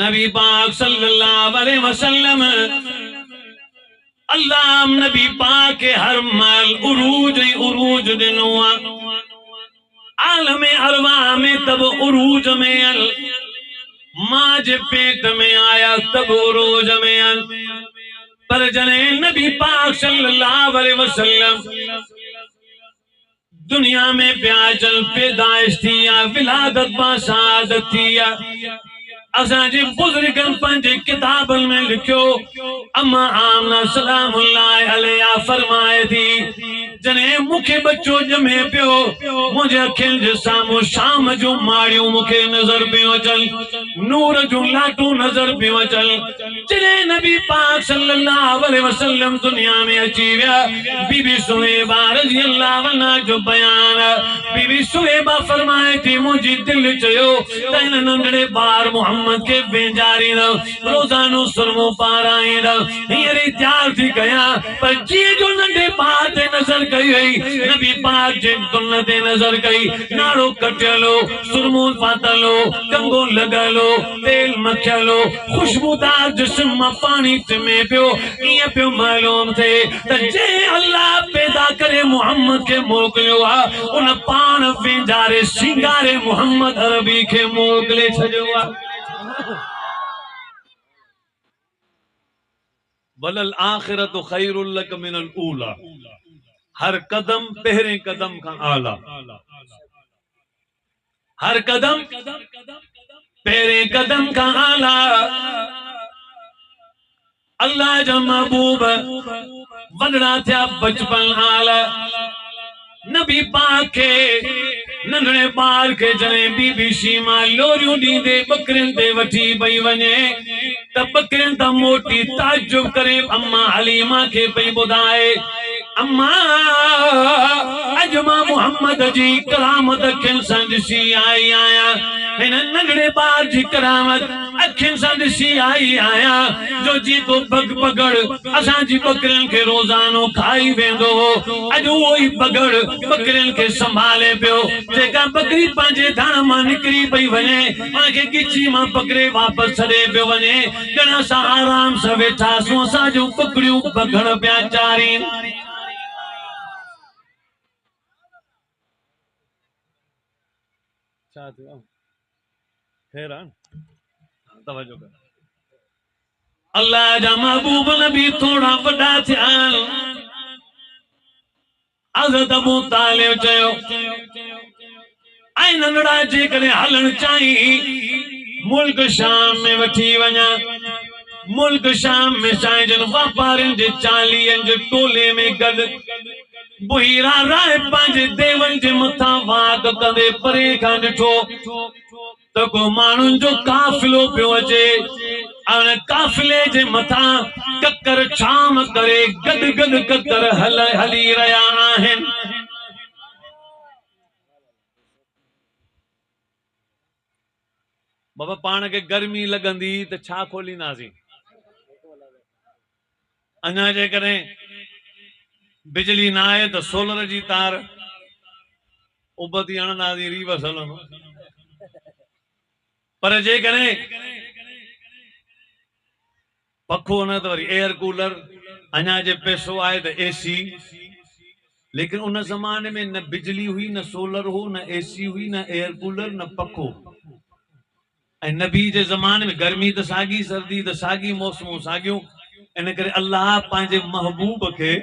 नबी पाक सल्लल्लाहु अलैहि वसल्लम अल्लाह नबी पाक के हर माल उरूज दिनो आलम अरवा में तब उरूज में अल माँ जे पेट में आया तब उरूज में अल पर जने नबी पाक सल्लल्लाहु अलैहि वसल्लम दुनिया में प्याजल पैदाइश थी या विलादत बासादत थी या असांजे बुजुर्गन पंहिंजे किताबन में लिखियो अम्मा आमना सलामुल्लाह अलैहा फरमाए थी जने मुखे बच्चो जमे पियो मुझे अखियुनि जे साम्हूं शाम जो माड़ियूं मुखे नजर पियो अचनि नूर जूं लाटूं नजर पियो अचनि जने नबी पाक सल्लल्लाहु अलैहि वसल्लम दुनिया में अची विया बीबी सुहैबा रज़ियल्लाहु अन्हा जो बयान बीबी सुहैबा फरमाए थी मुंहिंजी दिलि चयो त हिन नंढड़े ॿार मोहम्मद के वेंजारींदो रोज़ानो सुरमो पाराईंदो हींअर तैयार थी कयां पर जीअं जो नंढे ॿार ते नज़र कई वई नबी पाक जे दुल्हन ते नज़र कई नाड़ो कटियलो सुरमो पातलो कंगो लगलो तेल मखियलो खुशबूदार जिस्म मां पानी चिमे पियो ईअं पियो मालूम थे त जे अल्लाह पैदा करे मोहम्मद के मोकिलियो आहे उन पाण वेंजारे सिंगारे मोहम्मद अरबी के मोकिले छॾियो आहे वलल आखिरतु खैरुल लक मिनल ऊला हर कदम पहरे कदम का आला हर कदम पहरे कदम का आला अल्लाह जा महबूब वडड़ा थिया बचपन आला नबी पाक के नंढड़े ॿार के जने बीबी शीमा लोरियूं ॾींदे बकरियुनि ते वठी पई वञे त बकरियुनि तां मोटी ताजुब करे अम्मा हलीमा के पई ॿुधाए अम्मा अज मां मोहम्मद जी करामत अखियुनि सां ॾिसी आई आहियां हिन नंढड़े ॿार जी करामत अखियुनि सां ॾिसी आई आहियां जो जीतो बग बगड़ असांजी बकरियुनि खे रोज़ानो खाई वेंदो हो अॼु उहो ई बगड़ बकरियुनि खे संभाले पियो जेका बकरी पंहिंजे धण मां निकिरी पई वञे उनखे गिची मां पकड़े वापसि छॾे पियो वञे ॼण असां आराम सां वेठासूं असां जूं बकरियूं बगड़ पिया चारीनि अल्लाह जा महबूब नबी थोड़ा वॾा थिया हज़रत अबू तालिब चयो ऐं नंढड़ा जेकॾहिं हलण चाहीं मुल्क शाम में वठी वञा मुल्क शाम में साईं जन वापारियुनि जे चालीहनि जे टोले में गॾु बुहीरा राय पंहिंजे देवनि जे मथां वाक कंदे परे खां ॾिठो त को माण्हुनि जो काफ़िलो पियो अचे ऐं काफ़िले जे मथां ककर छाम करे गॾु गॾु ककर हली रहिया आहिनि बाबा पाण खे गर्मी लॻंदी त छा खोलींदासीं अञा जेकॾहिं बिजली न आहे त सोलर जी तार उबती हणंदासीं रिवर्स हलंदो पर जेकॾहिं पखो न त वरी एयर कूलर अञा जे पैसो आहे त एसी लेकिन उन ज़माने में न बिजली हुई न सोलर हो न एसी हुई न एयर कूलर न पखो ऐं नबी जे ज़माने में गर्मी त साॻी सर्दी त साॻी मौसमूं साॻियूं इन करे अल्लाह पंहिंजे महबूब खे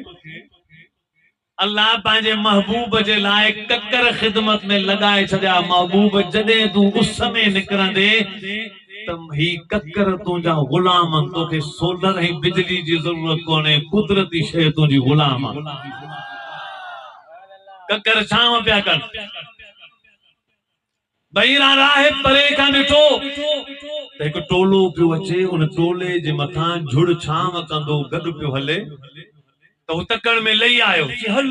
अल्लाह पंहिंजे महबूब जे लाइ ककर ख़िदमत में लॻाए छॾिया महबूब जॾहिं तूं उस में निकिरंदे त ही ककर तुंहिंजा ग़ुलाम तोखे सोलर ऐं बिजली जी ज़रूरत कोन्हे कुदरती शइ तुंहिंजी ग़ुलाम आहे ककर छांव पिया कनि बहिरा राह परे खां ॾिठो त हिकु टोलो पियो अचे उन टोले जे मथां झुड़ छांव कंदो गॾु पियो हले तो तकड़ में लई आयो हल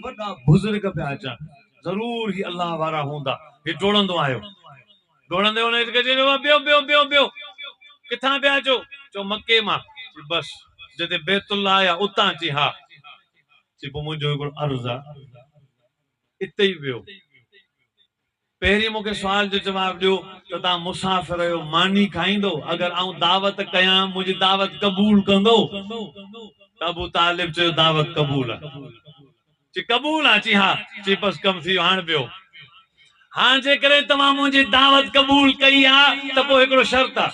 वॾा बुज़ुर्ग पिया अचनि ज़रूर ही अल्लाह वारा हूंदा हे डोड़ंदो आयो डोड़ंदे हुन ॿियो ॿियो ॿियो ॿियो किथां पिया अचो चओ मके मां बस जिते बैतुल्लाह आहे उतां चई हा चई पोइ मुंहिंजो हिकिड़ो अर्ज़ु आहे इते ई वियो पहिरीं मूंखे सुवाल जो जवाब ॾियो त तव्हां मुसाफ़िर आहियो, मानी खाईंदो? अगरि आउं दावत कयां, मुंहिंजी दावत क़बूल कंदो? त अबू तालिब चयो दावत क़बूल आहे। चई क़बूल आहे? चई हा। चई बस कम थी वियो, हाणे ॿियो। हाणे जेकॾहिं तव्हां मुंहिंजी दावत क़बूल कई आहे त पोइ हिकिड़ो शर्त आहे।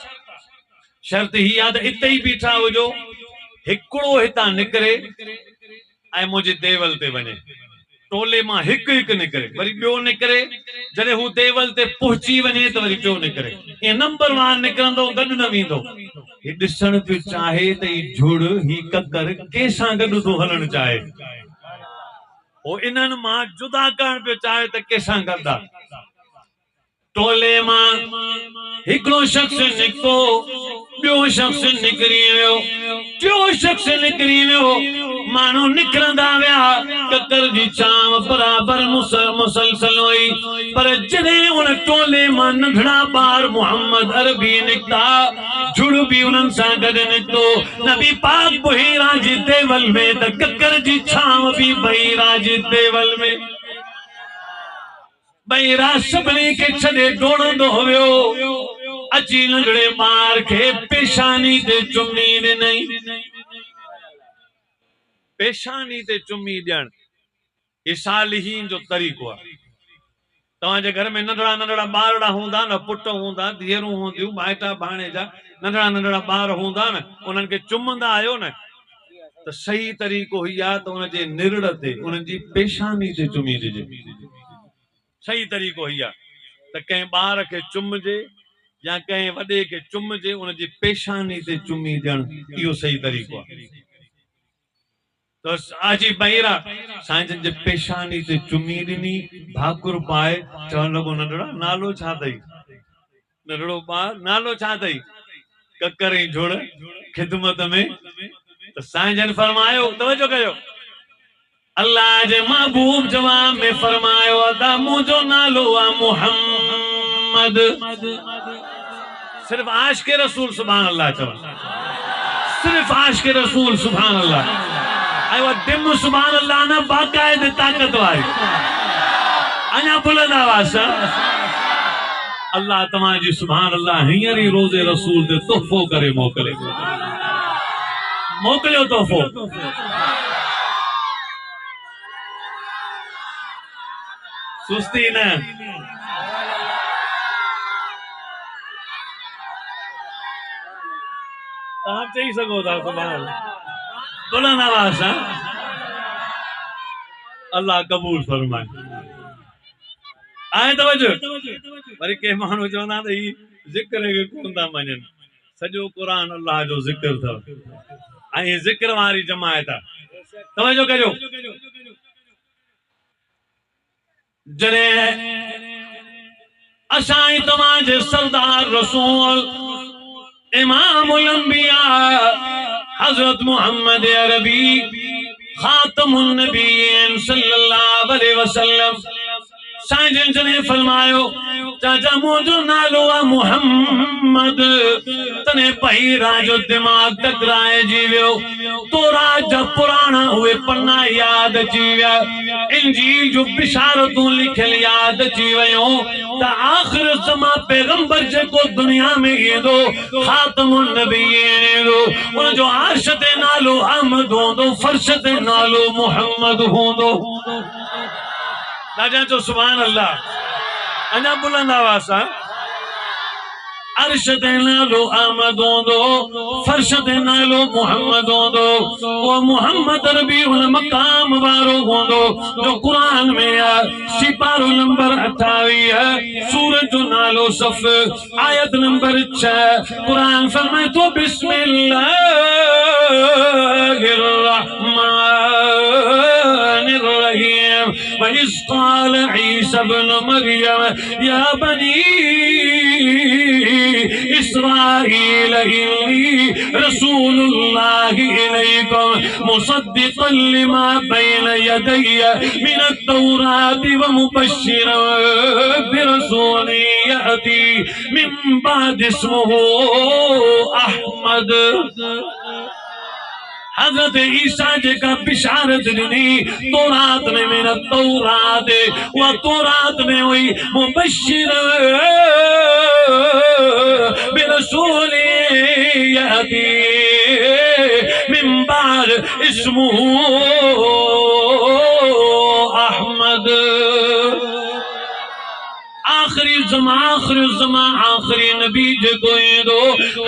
शर्त ही आहे त हिते ई बीठा हुजो, हिकिड़ो हितां निकिरे ऐं मुंहिंजे देवल ते वञे। टोले मां हिकु हिकु निकिरे, वरी ॿियो निकिरे, जॾहिं हू देवल ते पहुची वञे त वरी टियों निकिरे। ईअं नंबरवार निकिरंदो, गॾु न वेंदो। ही ॾिसण पियो चाहे त ही झुड़, ही ककर कंहिंसां गॾु थो हलणु चाहे, हो इन्हनि मां जुदा करण पियो चाहे त कंहिंसां गॾु आहे। टोले मां हिकिड़ो शख्स निकितो, ॿियो शख्स निकिरी वियो, टियों शख्स निकिरी वियो। माण्हू निकिरंदा विया, ककर जी छांव बराबरि मुसलसल हुई। पर जॾहिं उन टोले मां नंढड़ा ॿार मोहम्मद अरबी निकिता, झुड़ बि उन्हनि सां गॾु निकितो। नबी पाक बहीरा जी देवल में त ककर जी छांव बि बहीरा जी देवल में। बहीरा सभिनी खे छॾे डोड़ंदो वियो, अची नंढड़े ॿार खे पेशानी ते चुमी ॾिनई। पेशानी ते चुमी ॾियण ये सालिहीन जो तरीक़ो आहे। तव्हांजे घर में नंढड़ा नंढड़ा ॿारड़ा हूंदा न, पुट हूंदा, धीअरूं हूंदियूं, भाइटा भाणेजा, नंढड़ा नंढड़ा ॿार हूंदा न, उन्हनि खे चुमंदा आहियो न, त सही तरीक़ो ही आहे त उनजे निरड़ ते, उन्हनि जी पेशानी ते चुमी ॾिजे। सही तरीक़ो ही आहे त कंहिं ॿार खे चुमजे या कंहिं वॾे खे चुमजे, उनजी पेशानी ते चुमी ॾियण, इहो सही तरीक़ो आहे। तो आजी बहीरा साईं जन जे पेशानी ते चुमी ॾिनी, भाकुर पाए चवण लॻो, नंढड़ा नालो छा अथई? नंढड़ो ॿार, नालो छा अथई? ककर ई झुड़ ख़िदमत में। त साईं जन फरमायो, तवजो कयो, अल्लाह जे महबूब जवाब में फरमायो, अदा मुंहिंजो नालो आहे मुहम्मद। सिर्फ आशिक़ रसूल सुभान अल्लाह चवनि, सिर्फ आशिक़ रसूल सुभान अल्लाह। आयो डिम सुभान अल्लाह न, बाक़ायदे ताकत वारी, अञा बुलंद आवाज़ अल्लाह तव्हांजी सुभान अल्लाह हींअर ई रोज़े रसूल ते तोहफ़ो करे मोकिले, मोकिलियो तोहफ़ो। सुस्ती न, तव्हां चई सघो था सुभान अल्लाह, बुलंद आवाज़ सां। अल्लाह कबूल फरमाए। आए तवजो, वरी के माण्हू चवंदा त ही ज़िक्र खे कोन था मञनि, सॼो क़ुरान अल्लाह जो ज़िक्र अथव ऐं ज़िक्र वारी जमायत आहे। तवजो कजो, जॾहिं असां तव्हांजे सरदार रसूल इमामुल अंबिया हज़रत मोहम्मद अरबी खातमुन नबीय्यीन सल्लल्लाहु अलैहि वसल्लम साईं जन जने फरमायो, चाचा मुंहिंजो नालो आहे मोहम्मद। तने बहीरा जो दिमाग़ टकराए जी वियो, तोरा जा पुराणा उहे पन्ना यादि अची विया, इंजील जो बिशारतूं लिखियल यादि अची वियूं त आख़िर ज़मा पैगंबर जेको दुनिया में ईंदो, ख़ातमुन नबीय्यीन ईंदो, उनजो अर्श ते नालो अहमद हूंदो, फर्श ते नालो मोहम्मद हूंदो। राजा जो सुभान अल्लाह, अञा बुलंद आवाज़ सां, अर्श ते नालो अहमद हूंदो, फर्श ते नालो मोहम्मद हूंदो। वो मोहम्मद अरबी उन मकाम वारो हूंदो जो कुरान में आहे। सिपारो नंबर 28, सूरत जो नालो सफ़, आयत नंबर 6, कुरान फरमाए तो बिस्मिल्लाहिर रहमानिर रहीम, व इज़ क़ाल ईसा इब्न मरियम या बनी इस्राईल इन्नी रसूलुल्लाहि इलैकुम मुसद्दिक़न लिमा बैन यदैया मिनत तौराति व मुबश्शिरन बिरसूलिन यअती मिन बाद इस्मुहु अहमद। हजरत ईसा जेका बिशारत ॾिनी तौरात में मेरा तौरात उहा तौरात में हुई मुबश्शिर बिरसूल यअती मिन बाद इस्मुहु अहमद। आखिरी ज़मा आखिरी नबी जेको ईंदो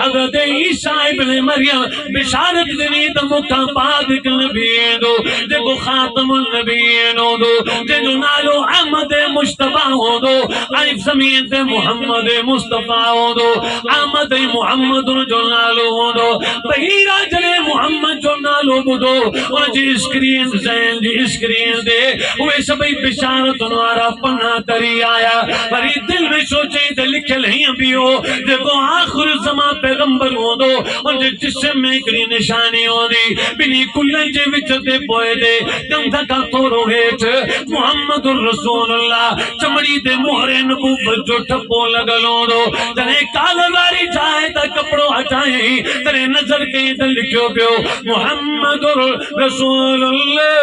हज़रत ईसा इब्न मरियम बिशारत ॾिनी त मूंखां बाद हिकु नबी ईंदो जेको ख़ातमुन नबीयीन हूंदो जंहिंजो नालो अहमद मुस्तफ़ा हूंदो ऐं ज़मीन ते मुहम्मद मुस्तफ़ा हूंदो। अहमद ऐं मुहम्मद जो नालो हूंदो। बहीरा जॾहिं मुहम्मद जो नालो ॿुधो उनजी स्क्रीन ज़हन जी स्क्रीन ते उहे सभई बिशारतुनि वारा पना तरी आया। वरी दिल में सोचे त लिखियल हीअं बि हो जेको आख़िर ज़मा पैगंबर हूंदो उनजे जिस्म में हिकिड़ी निशानी हूंदी ॿिन्ही कुल्हनि जे विच ते पोइ ते कंध खां थोरो हेठि मुहम्मदुर रसूलुल्लाह चमड़ी ते मोहरे नबूवत जो ठपो लॻल हूंदो। जॾहिं काल वारी जाइ त कपिड़ो हटायईं तॾहिं नज़र कई त लिखियो पियो मुहम्मदुर रसूलुल्लाह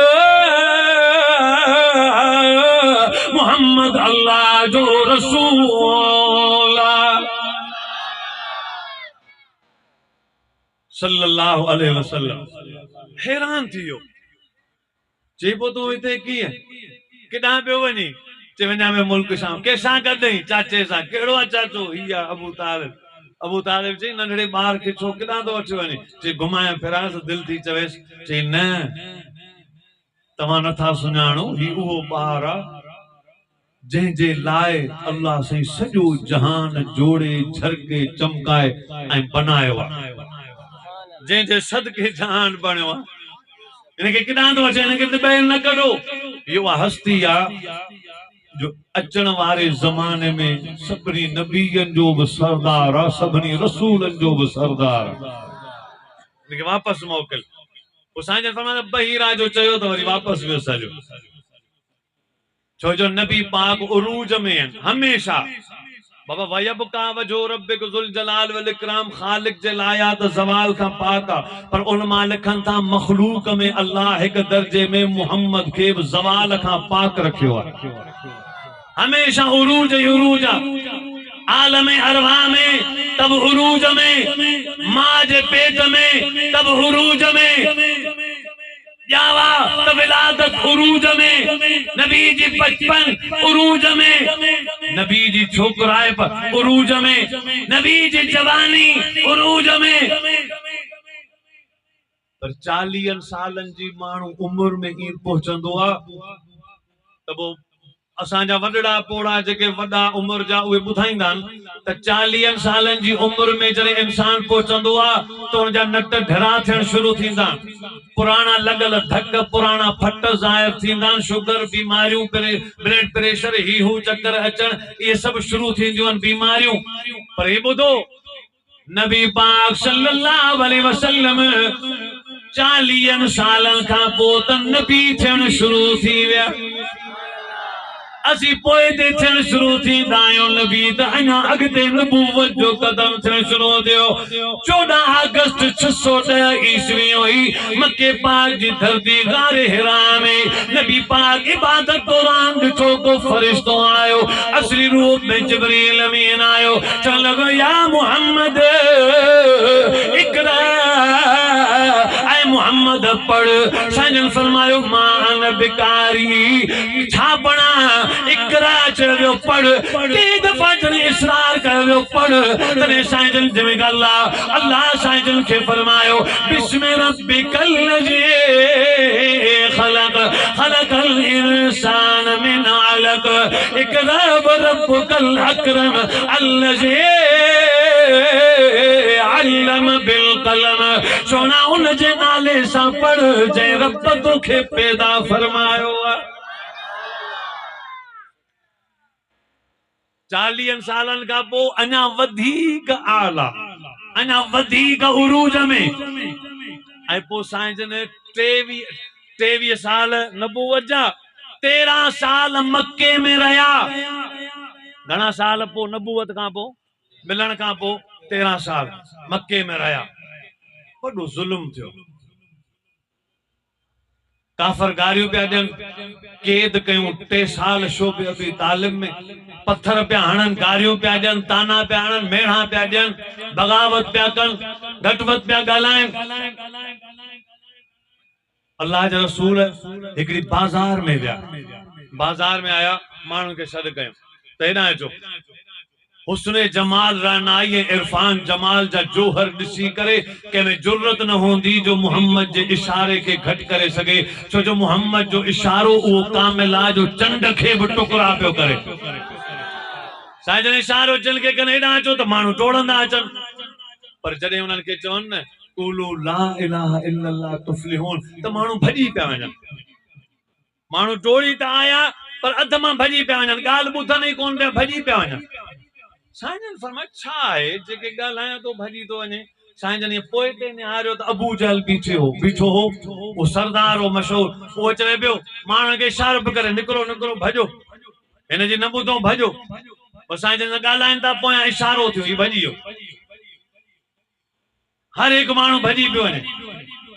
मुहम्मद अल्लाह जो रसूल सल्लल्लाहु अलैहि वसल्लम। हैरान थी वियो चई पोइ तूं हिते कीअं किॾां पियो वञी चई वञा में मुल्क शाम कंहिंसां गॾु चाचे सां कहिड़ो आहे चाचो हीअ अबू तालिब। अबू तालिब चई नंढड़े ॿार खे छो किॾां थो वठी वञे चई घुमाए फिरांसि दिलि थी चवेसि चई न तव्हां नथा सुञाणो ही उहो ॿारु आहे जंहिंजे लाइ अल्लाह साईं सॼो जहान जोड़े झरके चमकाए ऐं बनायो आहे जंहिंजे सदके जहान बणियो आहे। इनखे किॾां थो अचे हिनखे ॿाहिरि न कढो। इहो हस्ती आहे जो अचण वारे ज़माने में सभिनी नबीयनि जो बि सरदार आहे सभिनी रसूलनि जो बि सरदार आहे। इनखे वापसि मोकिल। पोइ साईं जन फरमाईंदा बहीरा जो चयो त वरी वापसि वियो सॼो छो जो नबी पाक उरूज में आहिनि हमेशा। बाबा वयबका वजो रब्बिक ज़ुल जलाल वल इकराम ख़ालिक जे लाया त ज़वाल खां पाक आहे पर उलमा लिखनि था मख़लूक में अल्लाह हिकु दर्जे में मुहम्मद खे बि ज़वाल खां पाक रखियो आहे। हमेशा उरूज ई उरूज आहे। आलम अरवा में तब उरूज में मां जे पेट में तब उरूज में जावा तब विलादत उरूज में नबी जी बचपन उरूज में नबी जी छोकराए पर उरूज में नबी जी जवानी उरूज में। पर 40 सालन जी माण्हू उम्र में ई पहुचंदो आहे त पोइ असांजा वॾड़ा पोड़ा जेके वॾा उम्र जा उहे ॿुधाईंदा आहिनि त 40 सालन जी उम्र में जॾहिं इंसान पहुचंदो आहे त उनजा नट ढिरा थियण शुरू थींदा आहिनि। पुराना लॻल धक पुराना फट ज़ाहिर थींदा आहिनि। शुगर बीमारियूं ब्लड प्रेशर ही हू चक्कर अचण इहे सभु शुरू थींदियूं आहिनि बीमारियूं। पर हे ॿुधो नबी पाक सल्लल्लाहु अलैहि वसल्लम 40 सालन खां पोइ त नबी थियण शुरू थी विया। असी पोइ ते थियण शुरू थींदा आहियूं नबी त अञा अॻिते नबूवत जो कदम थियण शुरू थियो। 14 अगस्त 610 ईस्वी हुई मके पाक जी धरती गारे हिरा में नबी पाक इबादत दौरान ॾिठो को फरिश्तो आयो असली रूप में जिब्रील अमीन आयो चवण लॻो या मुहम्मद इकरा ऐं मुहम्मद पढ़। साईं फरमायो मां बिकारी छा पढ़ा इकरा चयो पढ़। टे दफ़ा जॾहिं इसरार कयो पढ़ तॾहिं साईं जन जिमें अल्लाह साईं जन खे फरमायो बिस्मि रब्बिकल लज़ी ख़लक़ ख़लक़ल इंसान मिन अलक़ इक़रा रब्बुकल अकरम अल्लज़ी अल्लम बिल कलम। सोना उन जे नाले सां पढ़ जंहिं रब तोखे पैदा फरमायो आहे। 40 सालन खां पोइ अञा वधीक आला अञा वधीक उरूज में ऐं पोइ साईं जन 23 साल नबूवत जा 13 साल मक्के में रहिया। घणा साल पोइ नबूवत खां पोइ मिलण खां पोइ 13 साल मक्के में रहिया। वॾो ज़ुल्म थियो काफर गारियों पे ॾियनि, कैद कयूं 3 साल शोबे अबी तालिब में, पत्थर पिया हणनि, गारियों पिया ॾियनि, ताना पिया हणनि, मेढ़ा पिया ॾियनि, बगावत पिया कनि, घटवत पिया ॻाल्हाइनि। अल्लाह जा रसूल हिकिड़ी बाज़ार में विया, बाज़ार में आया, माण्हुनि खे सॾु कयूं त हेॾां अचो। हुस्न जमाल रानाई इरफान जमाल जा जोहर ॾिसी करे कंहिंमें जुर्रत न होंदी जो मोहम्मद जे इशारे के घटि करे सके, छो जो मोहम्मद जो इशारो उहो कामिल आहे जो चंड खे बि टुकड़ा पियो करे। साईं जन इशारो चल के कन हेॾां अचो त माण्हू टोड़ंदा अचनि, पर जॾहिं उन्हनि खे चवनि न कूलू ला इलाहा इल्लल्लाह तुफ्लिहून त माण्हू भॼी पिया वञनि। माण्हू टोड़ी त आया पर अध मां भॼी पिया वञनि, ॻाल्हि ॿुधनि ई कोन पिया, भॼी पिया वञनि। साईं जन फरमाया छा आहे जेके ॻाल्हायां तो भॼी तो वञे। साईं जन पोइ ते निहारियो त अबू जहल बीठो हो, वो सरदार हो मशहूर, वो चवे पियो माण्हुनि खे इशारो पियो करे निकिरो निकिरो भॼो, हिन जी न ॿुधो भॼो। पोइ साईं जन ॻाल्हाइनि था, पोयां इशारो थियो, ही भॼी वियो, हर हिकु माण्हू भॼी पियो वञे।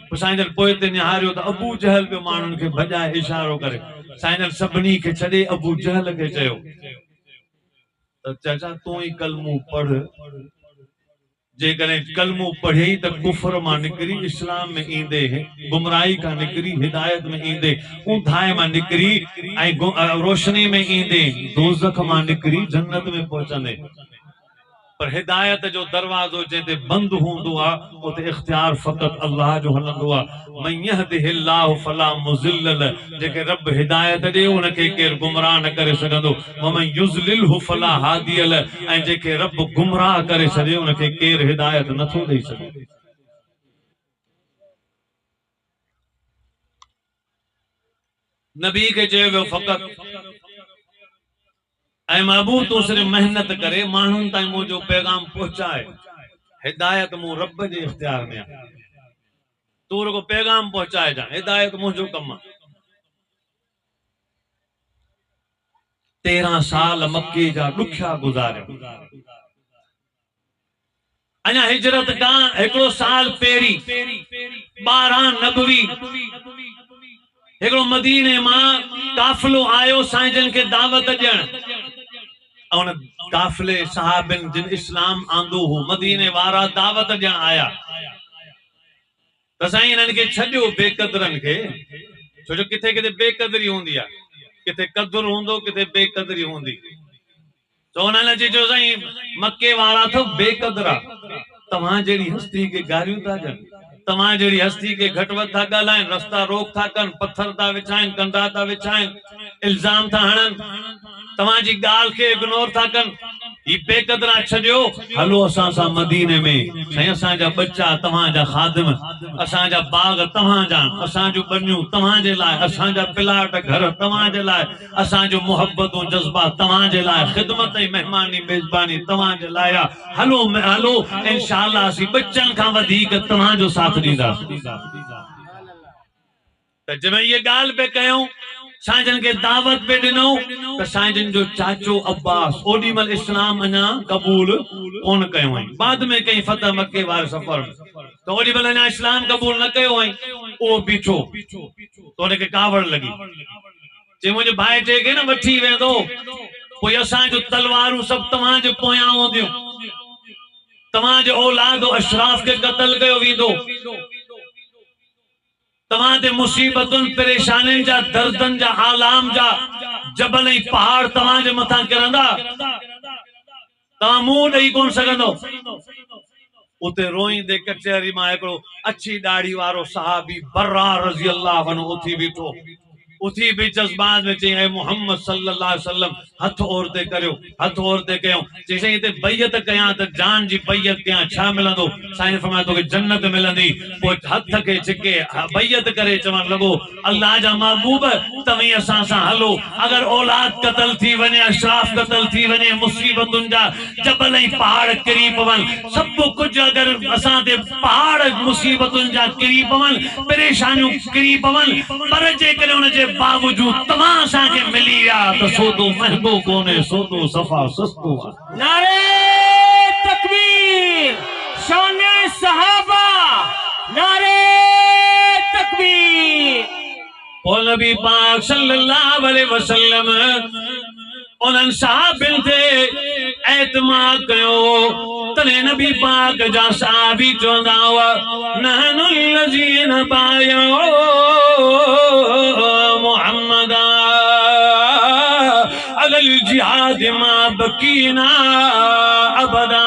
पोइ साईं जन पोइ ते निहारियो त अबू जहल पियो माण्हुनि खे भॼाए इशारो करे। साईं जन सभिनी खे छॾे अबू जहल खे चयो चाचा तू ही कलमू पढ़, जेकॾहिं कलमू पढ़े त कुफर मां निकिरी इस्लाम में ईंदे, गुमराही खां निकिरी हिदायत में ईंदे, ऊंधाए मां निकिरी ऐं रोशनी में ईंदे, दोज़ख मां निकिरी जन्नत में पहुचंदे। पर हिदायत जो दरवाज़ो जिते बंद हूंदो आहे उते इख्तियार फ़क़त अल्लाह जो हलंदो आहे। मन यहदिहिल्लाहु फला मुज़िल्ल लह, जेके रब हिदायत ॾे उनखे केरु गुमराह न करे सघंदो। वमन युज़लिलहु फला हादिय लह, ऐं जेके रब गुमराह करे छॾे उनखे केरु हिदायत नथो ॾेई सघे। नबी के चयो वियो फ़क़त ऐं महबूब तूं सिर्फ़ मेहनत करे माण्हुनि ताईं मुंहिंजो पैगाम पहुचाए, हिदायत मूं रब जे इख्तियार में आहे, तूं रुगो पैगाम पहुचाए जा, हिदायत मुंहिंजो कमु आहे। 13 साल मक्के जा ॾुखिया गुज़ारियो। अञा हिजरत खां हिकिड़ो साल पहिरीं 12 नबवी हिकिड़ो मदीने मां काफ़िलो आयो साईं जन खे दावत ॾियण। उन काफ़िले सहाबिन जिन इस्लाम आंदो हो, मदीने वारा दावत ॾियण आया त साईं इन्हनि खे छॾियो बेक़दरनि खे, छो जो किथे किथे बेक़दरी हूंदी आहे, किथे कदुर हूंदो, किथे बेक़दरी हूंदी। तो उन्हनि अची चयो साईं मके वारा तो बेक़दर आहे, तव्हां जहिड़ी हस्ती खे गारियूं था ॾियनि, तव्हां जहिड़ी हस्ती के घटवत था ॻाल्हाइनि, रस्ता रोक था कनि, पत्थर था विछाइनि, कंधा था विछाइनि, इल्ज़ाम था हणनि, तव्हां जी ॻाल्हि खे इग्नोर था कनि, ही बेक़दरा छॾियो, हलो असां सां मदीने में। साईं असांजा बच्चा तव्हांजा ख़ादिम, असांजा बाग तव्हांजा, असांजूं बनियूं तव्हांजे लाइ, असांजा प्लाट घर तव्हांजे लाइ, असांजूं मुहबतूं जज़्बा तव्हांजे लाइ, ख़िदमत ऐं महिमानी मेज़बानी तव्हांजे लाइ आहे। हलो हलो इंशाअल्लाह असीं बच्चनि खां वधीक तव्हांजो साथ ॾींदासीं। त जंहिं इहे ॻाल्हि पे कयूं, साईं जन के दावत पे ॾिनो त साईं जन जो चाचो अब्बास ओॾी महिल इस्लाम अञा क़बूल कोन कयो हुई, बाद में कई फतह मके वारे सफ़र में, त ओॾी महिल अञा इस्लाम क़बूल न कयो हुई। उहो बीठो त उनखे कावड़ लॻी, चई मुंहिंजे भाइटे खे न वठी वेंदो, पोइ असांजो तलवारूं सभु तव्हांजे पोयां हूंदियूं, तव्हांजे औलाद अशराफ खे क़त्ल कयो वेंदो, तव्हांते मुसीबतुनि परेशानियुनि जा, दर्दनि जा, आलाम जा जबल ऐं पहाड़ तव्हांजे मथां किरंदा, तव्हां मुंहुं ॾेई कोन सघंदो। उते रोईंदे कचहरी मां हिकिड़ो अछी दाढ़ी वारो सहाबी बर्रा रज़ी अल्लाह अन्हु उथी बीठो, उथी भी जज्बात में चई ऐ मोहम्मद सल्लल्लाहु अलैहि वसल्लम हथ औरते करियो, हथ औरते कयो। चई हिते बैयत कयां त जान जी बैयत कयां छा मिलंदो? साईं फरमाया तोखे जन्नत मिलंदी। पोइ हथ खे छिके बैयत करे चवण लॻो अल्लाह जा महबूब तव्हीं असां सां हलो, अगर औलाद क़त्ल थी वञे, अशराफ क़त्ल थी वञे, मुसीबतुनि जा जबल ऐं पहाड़ किरी पवनि, सभु कुझु अगर असां ते पहाड़ मुसीबतुनि जा किरी पवनि, परेशानियूं किरी पवनि, पर जेकॾहिं उन जे बावजूद तव्हां असांखे मिली विया त सौदो महांगो कोन्हे, सौदो सफ़ा सस्तो आहे। नारे तकबीर, शान सहाबा, नारे तकबीर। नबी पाक सल्लल्लाहु अलैहि वसल्लम उन्हनि साहबिन ते एतमाद कयो तने नबी पाक जा साहबी चवंदा हुआ नहनुल लज़ीना बायो मुहम्मदा अलल जिहाद मा बकीना अबदा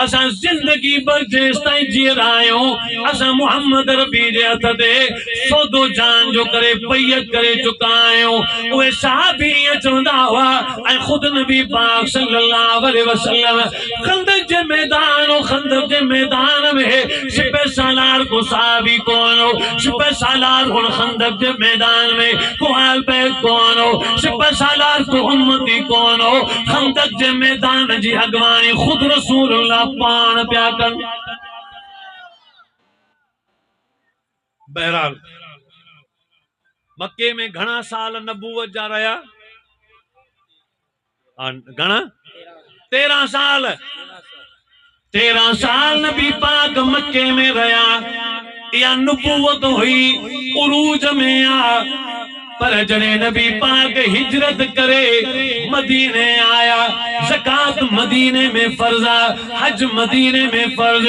असा जिंदगी भर जेस ताईं जी रहियो असा मोहम्मद रबी जे हथ ते सौदो जान जो करे बैयत करे चुका आहियूं उहे साहबी चवंदा हुआ ऐं खुद नबी पाक सल्लल्लाहु अलैहि वसल्लम खंदक जे मैदान में सिपह सालार को साहबी कौन हो सिपह सालार हुन खंदक जे मैदान में को आल बैत कौन हो सिपह सालार को उम्मती कौन हो खंदक जे मैदान जी अगवानी खुद रसूलुल्लाह पान प्या कर बहरहाल मक्के में घणा साल नबूवत जा रहा घणा 13 साल नबी पाक मक्के में रहा या नबूवत हुई उरूज में आ पर जने नबी पाक हिजरत करे मदीने आया ज़कात मदीने में फर्जा हज मदीने में फर्ज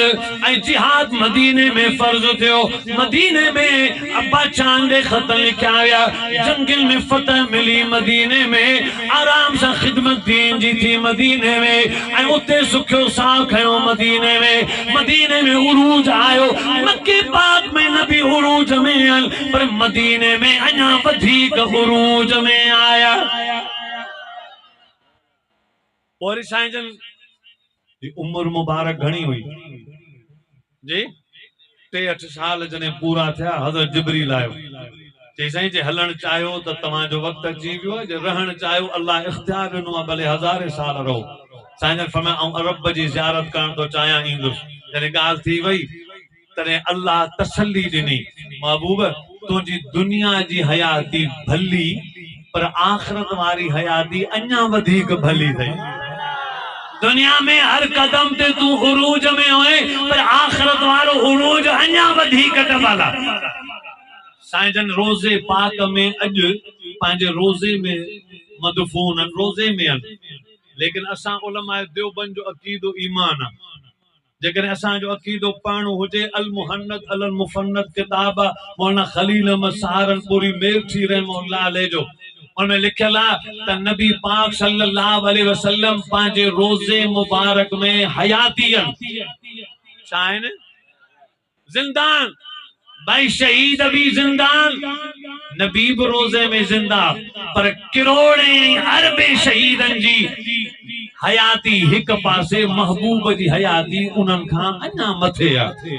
ऐं जिहाद मदीने में फर्ज थियो मदीने में अब्बा चांदे खत लिखा हुआ जंगल में फतह मिली मदीने में आराम से खिदमत दीन जी थी मदीने में ऐं उते सुखियो साह खयो मदीने में उरूज आयो मक्के पाक में नबी उरूज में आयल पर मदीने में अञा वधी उरूज में आया और साईं जन जी उम्र मुबारक घणी हुई जी 3-8 साल जने पूरा थिया हज़रत जिब्रील आयो चई साईं जे हलण चाहियो त तव्हां जो वक्त अची वियो जे रहण चाहियो अल्लाह इख्तियार ॾिनो आहे भले हज़ारे साल रहो साईं जन फरमाया ऐं रब जी ज़ियारत करण तो चाहियां ईंदुसि जॾहिं ॻाल्हि थी वई तॾहिं अल्लाह तसल्ली ॾिनी महबूब तुझी दुनिया जी हयाती भली पर आखिरत वारी हयाती अञा वधीक भली थई दुनिया में हर कदम ते तू उरूज में होए पर आखिरत वारो उरूज अञा वधीक डबल साईं जन रोज़े पाक में अज पंहिंजे रोज़े में मदफून रोज़े में लेकिन असां उलमाए देवबंद जो अकीदो ईमान आहे जेकर असां जो अकीदो पढ़णो हुजे अल मुहन्नद अल मुफन्नद किताब मौलाना खलील अहमद सहारनपुरी मेरठी रहमतुल्लाह अलैह जो उनमें लिखियल आहे त नबी पाक सल्लल्लाहु अलैहि वसल्लम पंहिंजे रोज़े मुबारक में हयातियन छा आहिनि जिंदान भाई शहीद भी जिंदान नबी भी रोज़े में जिंदा पर करोड़े अरबे शहीदन जी हयाती एक पासे महबूब जी हयाती उन्हनि खां अञा मथे आहे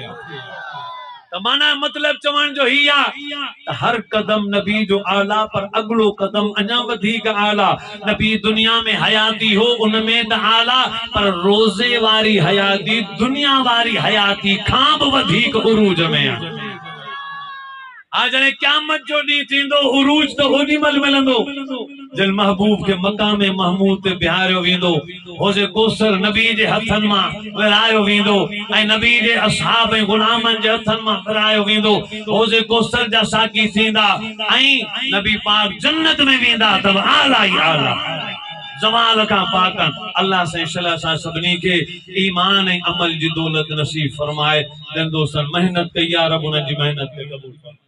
त माना मतलब चवण जो ही आ हर कदम नबी जो आला पर अगलो कदम अञा वधीक आला नबी दुनिया में हयाती हो उनमें त आला पर रोज़े वारी हयाती दुनिया वारी हयाती खां भी वधीक उरूज में आहे आज ने क़यामत जो डी थींदो उरूज तो ओडी मल मिलंदो जल महबूब के मकाम महमूद ते बिहारियो वेंदो होजे कोसर नबी जे हथन मां विरायो वेंदो ऐं नबी जे असहाब ऐं गुलामन जे हथन मां विरायो वेंदो होजे कोसर जा साकी थींदा ऐं नबी पाक जन्नत में वेंदा तब आला ही आला जमाल का पाकन अल्लाह से इंशाअल्लाह सा सबनी के ईमान ऐं अमल जी दौलत नसीब फरमाए जन दोस्तन मेहनत कई रब उन जी मेहनत के कबूल फरमाए।